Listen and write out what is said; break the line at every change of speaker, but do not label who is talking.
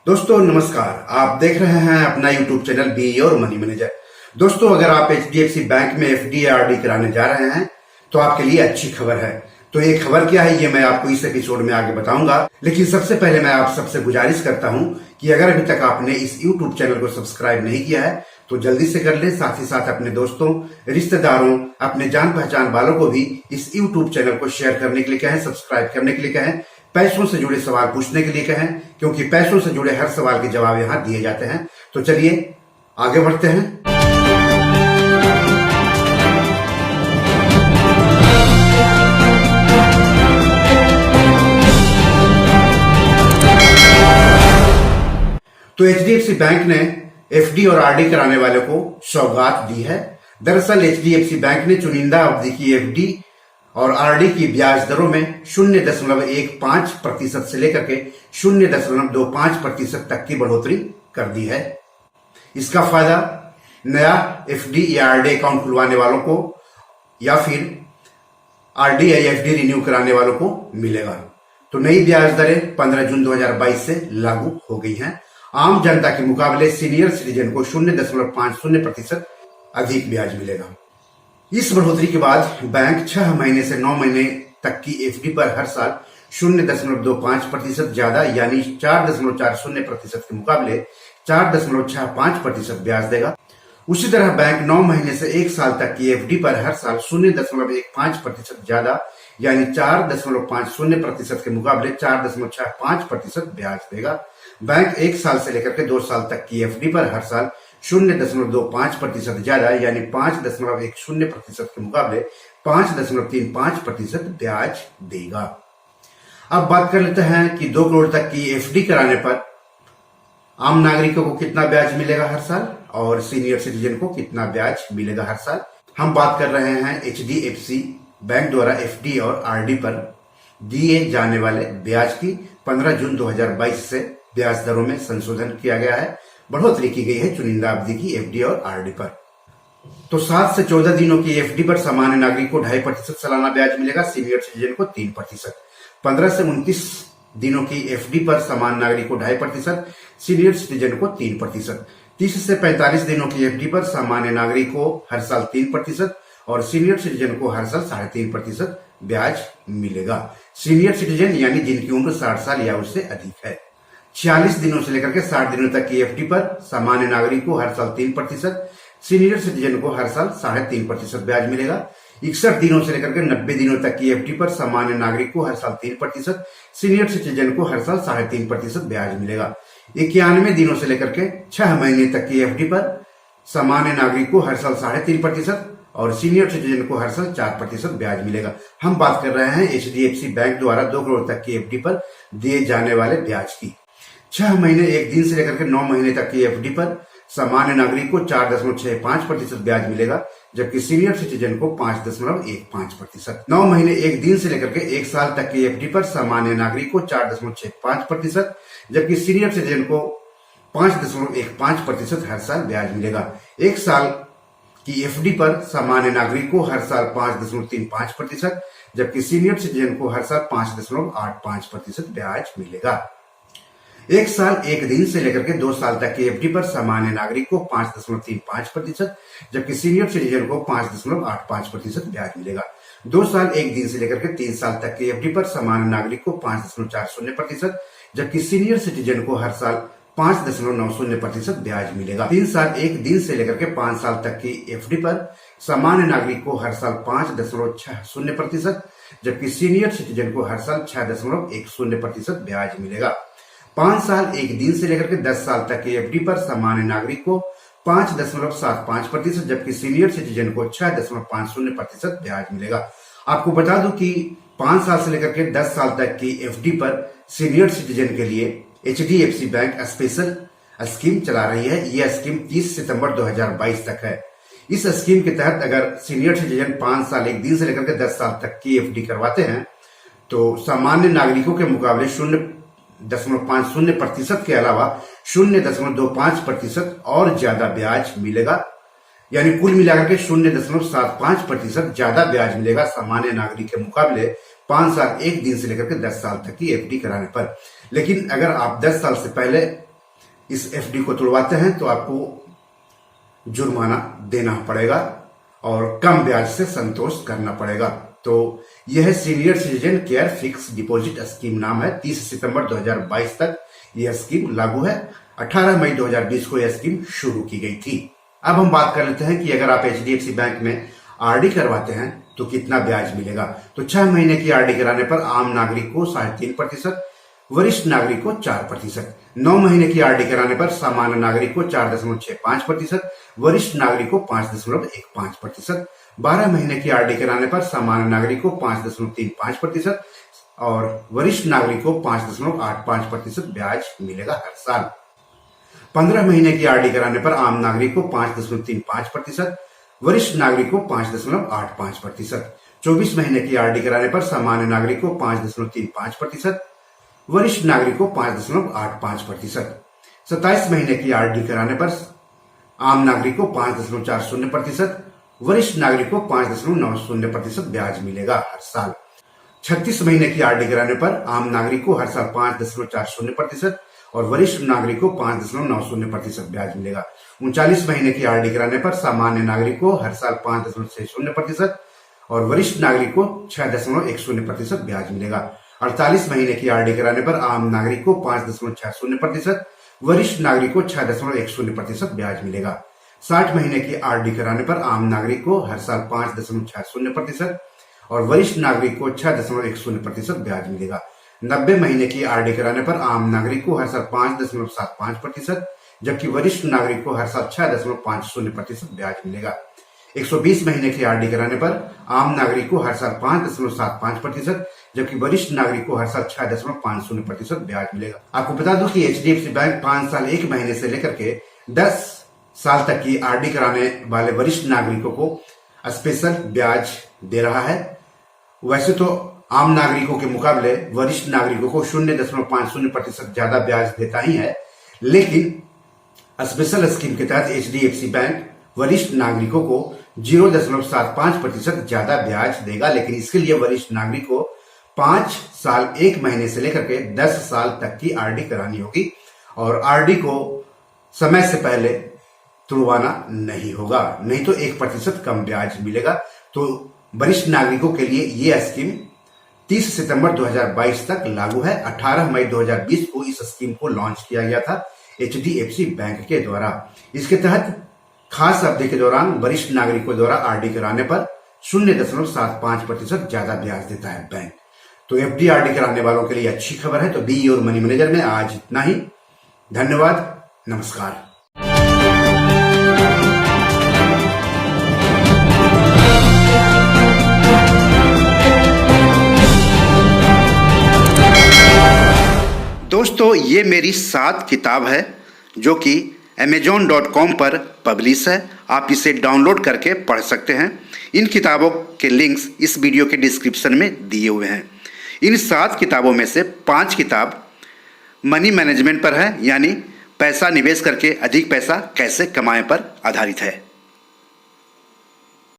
दोस्तों नमस्कार। आप देख रहे हैं अपना YouTube channel be your money manager. दोस्तों अगर आप एचडीएफसी बैंक में एफडी या आरडी कराने जा रहे हैं तो आपके लिए अच्छी खबर है। तो ये खबर क्या है ये मैं आपको इस एपिसोड में आगे बताऊंगा, लेकिन सबसे पहले मैं आप सबसे गुजारिश करता हूं कि अगर अभी तक आपने इस यूट्यूब चैनल को सब्सक्राइब नहीं किया है तो जल्दी से कर ले। साथ ही साथ अपने दोस्तों, रिश्तेदारों, अपने जान पहचान वालों को भी इस यूट्यूब चैनल को शेयर करने के लिए कहें, सब्सक्राइब करने के लिए कहें, पैसों से जुड़े सवाल पूछने के लिए कहें, क्योंकि पैसों से जुड़े हर सवाल के जवाब यहाँ दिए जाते हैं। तो चलिए आगे बढ़ते हैं। तो एचडीएफसी बैंक ने एफडी और आरडी कराने वाले को सौगात दी है। दरअसल एचडीएफसी बैंक ने चुनिंदा अवधि की एफडी और आरडी की ब्याज दरों में 0.15% से लेकर के 0.25% तक की बढ़ोतरी कर दी है। इसका फायदा नया एफडी या आरडी अकाउंट खुलवाने वालों को या फिर आरडी या एफडी रिन्यू कराने वालों को मिलेगा। तो नई ब्याज दरें 15 जून 2022 से लागू हो गई हैं। आम जनता के मुकाबले सीनियर सिटीजन को 0.50% अधिक ब्याज मिलेगा। इस बढ़ोतरी के बाद बैंक 6 महीने से 9 महीने तक की एफडी पर हर साल 0.25% ज्यादा यानी 4.40% के मुकाबले 4.65% ब्याज देगा। उसी तरह बैंक 9 महीने से 1 साल तक की एफडी पर हर साल 0.15% ज्यादा यानी 4.50% के मुकाबले 4.65% ब्याज देगा। बैंक 1 साल से लेकर के 2 साल तक की एफडी पर हर साल 0.25% ज्यादा यानी 5.10% के मुकाबले 5.35% ब्याज देगा। अब बात कर लेते हैं कि 2 करोड़ तक की एफडी कराने पर आम नागरिकों को कितना ब्याज मिलेगा हर साल और सीनियर सिटीजन को कितना ब्याज मिलेगा हर साल। हम बात कर रहे हैं एचडीएफसी बैंक द्वारा एफडी और आरडी पर दिए जाने वाले ब्याज की। 15 जून 2022 से ब्याज दरों में संशोधन किया गया है। बढ़ोतरी की गई है चुनिंदा अवधि की एफडी और आरडी पर। तो 7 से 14 दिनों की एफडी पर सामान्य नागरिक को 2.5% सालाना ब्याज मिलेगा, सीनियर सिटीजन को 3%। 15 से 29 दिनों की एफडी पर सामान्य नागरिक को 2.5%, सीनियर सिटीजन को 3%। 30 से 45 दिनों की एफडी पर सामान्य नागरिक को हर साल 3% और सीनियर सिटीजन को हर साल 3.5% ब्याज मिलेगा। सीनियर सिटीजन यानी जिनकी उम्र 60 साल या उससे अधिक है। 46 दिनों से लेकर के 60 दिनों तक की एफडी पर सामान्य नागरिक को हर साल 3%, सीनियर सिटीजन को हर साल 3.5% ब्याज मिलेगा। 61 दिनों से लेकर के 90 दिनों तक की एफडी पर सामान्य नागरिक को हर साल 3%, सीनियर सिटीजन को हर साल 3.5% ब्याज मिलेगा। 91 दिनों से लेकर के 6 महीने तक की एफडी पर सामान्य नागरिक को हर साल 3.5% और सीनियर सिटीजन को हर साल 4% ब्याज मिलेगा। हम बात कर रहे हैं एचडीएफसी बैंक द्वारा 2 करोड़ तक की एफडी पर दिए जाने वाले ब्याज की। 6 महीने 1 दिन से लेकर के 9 महीने तक की एफडी पर सामान्य नागरिक को 4.65% ब्याज मिलेगा, जबकि सीनियर सिटीजन को 5.15%। 9 महीने 1 दिन से लेकर के 1 साल तक की एफडी पर सामान्य नागरिक को 4.65%, जबकि सीनियर सिटीजन को 5.15% हर साल ब्याज मिलेगा। 1 साल की एफडी पर सामान्य नागरिक को हर साल 5.35%, जबकि सीनियर सिटीजन को हर साल 5.85% ब्याज मिलेगा। 1 साल 1 दिन से लेकर के 2 साल तक की एफडी पर सामान्य नागरिक को 5.35%, जबकि सीनियर सिटीजन को 5.85% ब्याज मिलेगा। 2 साल 1 दिन से लेकर के 3 साल तक की एफडी पर सामान्य नागरिक को 5.40%, जबकि सीनियर सिटीजन को हर साल 5.90% ब्याज मिलेगा। 3 साल 1 दिन से लेकर के 5 साल तक की एफडी पर सामान्य नागरिक को हर साल 5.60%, जबकि सीनियर सिटीजन को हर साल 6.10% ब्याज मिलेगा। 5 साल 1 दिन से लेकर के 10 साल तक की एफडी पर सामान्य नागरिक को 5.75%, जबकि सीनियर सिटीजन को 6.50% ब्याज मिलेगा। आपको बता दूं कि 5 साल से लेकर के 10 साल तक की एफडी पर सीनियर सिटीजन के लिए एचडीएफसी बैंक स्पेशल स्कीम चला रही है। यह स्कीम 30 सितंबर 2022 तक है। इस स्कीम के तहत अगर सीनियर सिटीजन 5 साल 1 दिन से लेकर के 10 साल तक की एफडी करवाते हैं तो सामान्य नागरिकों के मुकाबले 0.50% के अलावा 0.25% और ज्यादा ब्याज मिलेगा। यानी कुल मिलाकर के 0.75% ज्यादा ब्याज मिलेगा सामान्य नागरिक के मुकाबले 5 साल 1 दिन से लेकर के 10 साल तक की एफडी कराने पर। लेकिन अगर आप 10 साल से पहले इस एफडी को तोड़वाते हैं तो आपको जुर्माना देना पड़ेगा और कम ब्याज से संतोष करना पड़ेगा। तो यह senior citizen care fix deposit scheme नाम है। 30 सितंबर 2022 तक यह स्कीम लागू है। 18 मई 2020 को यह स्कीम शुरू की गई थी। अब हम बात कर लेते हैं कि अगर आप एचडीएफसी बैंक में आरडी करवाते हैं तो कितना ब्याज मिलेगा। तो 6 महीने की आरडी कराने पर आम नागरिक को 3.5%, वरिष्ठ नागरिक को 4%, 9 महीने की आरडी कराने पर सामान्य नागरिक को 4.65%, वरिष्ठ नागरिक को 5.15%, 12 महीने की आरडी कराने पर सामान्य नागरिक को 5.35% और वरिष्ठ नागरिक को 5.85% ब्याज मिलेगा हर साल। 15 महीने की आरडी कराने पर आम नागरिक को 5.35%, वरिष्ठ नागरिक को 5.85%, 24 महीने की आरडी कराने पर सामान्य नागरिक को 5.35%, वरिष्ठ नागरिक को 5.85%, 27 महीने की आरडी कराने पर आम नागरिक को 5.40%, वरिष्ठ नागरिक को 5.90% ब्याज मिलेगा हर साल। 36 महीने की आरडी कराने पर आम नागरिक को हर साल 5.40% और वरिष्ठ नागरिक को 5.90% ब्याज मिलेगा। 39 महीने की आरडी कराने पर सामान्य नागरिक को हर साल 5.60% और वरिष्ठ नागरिक को 6.10% ब्याज मिलेगा। 48 महीने की आरडी कराने पर आम नागरिक को 5.60%, वरिष्ठ नागरिक को 6.10% ब्याज मिलेगा। 60 महीने की आरडी कराने पर आम नागरिक को हर साल 5.60% और वरिष्ठ नागरिक को 6.10% ब्याज मिलेगा। 90 महीने की आरडी कराने पर आम नागरिक को हर साल 5.75%, जबकि वरिष्ठ नागरिक को हर साल 6.50% ब्याज मिलेगा। 120 महीने की आरडी कराने पर आम नागरिक को हर साल 5.75%, जबकि वरिष्ठ नागरिक को हर साल 6.50% ब्याज मिलेगा। आपको बता दूं कि एचडीएफसी बैंक 5 साल 1 महीने से लेकर के 10 साल तक की आरडी कराने वाले वरिष्ठ नागरिकों को स्पेशल ब्याज दे रहा है। वैसे तो आम नागरिकों के मुकाबले वरिष्ठ नागरिकों को 0.50% ज्यादा ब्याज देता ही है, लेकिन स्पेशल स्कीम के तहत एचडीएफसी बैंक वरिष्ठ नागरिकों को 0.75% ज्यादा ब्याज देगा। लेकिन इसके लिए वरिष्ठ नागरिक को 5 साल 1 महीने से लेकर के 10 साल तक की आरडी करानी होगी और आरडी को समय से पहले तुड़वाना नहीं होगा, नहीं तो 1% कम ब्याज मिलेगा। तो वरिष्ठ नागरिकों के लिए यह स्कीम 30 सितंबर 2022 तक लागू है। 18 मई 2020 को इस स्कीम को लॉन्च किया गया था एचडीएफसी बैंक के द्वारा। इसके तहत खास अवधि के दौरान वरिष्ठ नागरिकों द्वारा आरडी कराने पर 0.75% ज्यादा ब्याज देता है बैंक। तो एफडी आरडी कराने वालों के लिए अच्छी खबर है। तो बी योर मनी मैनेजर में आज इतना ही। धन्यवाद, नमस्कार। दोस्तों, ये मेरी 7 किताब है जो कि amazon.com पर पब्लिश है। आप इसे डाउनलोड करके पढ़ सकते हैं। इन किताबों के लिंक्स इस वीडियो के डिस्क्रिप्शन में दिए हुए हैं। इन 7 किताबों में से 5 किताब मनी मैनेजमेंट पर है, यानी पैसा निवेश करके अधिक पैसा कैसे कमाएं पर आधारित है।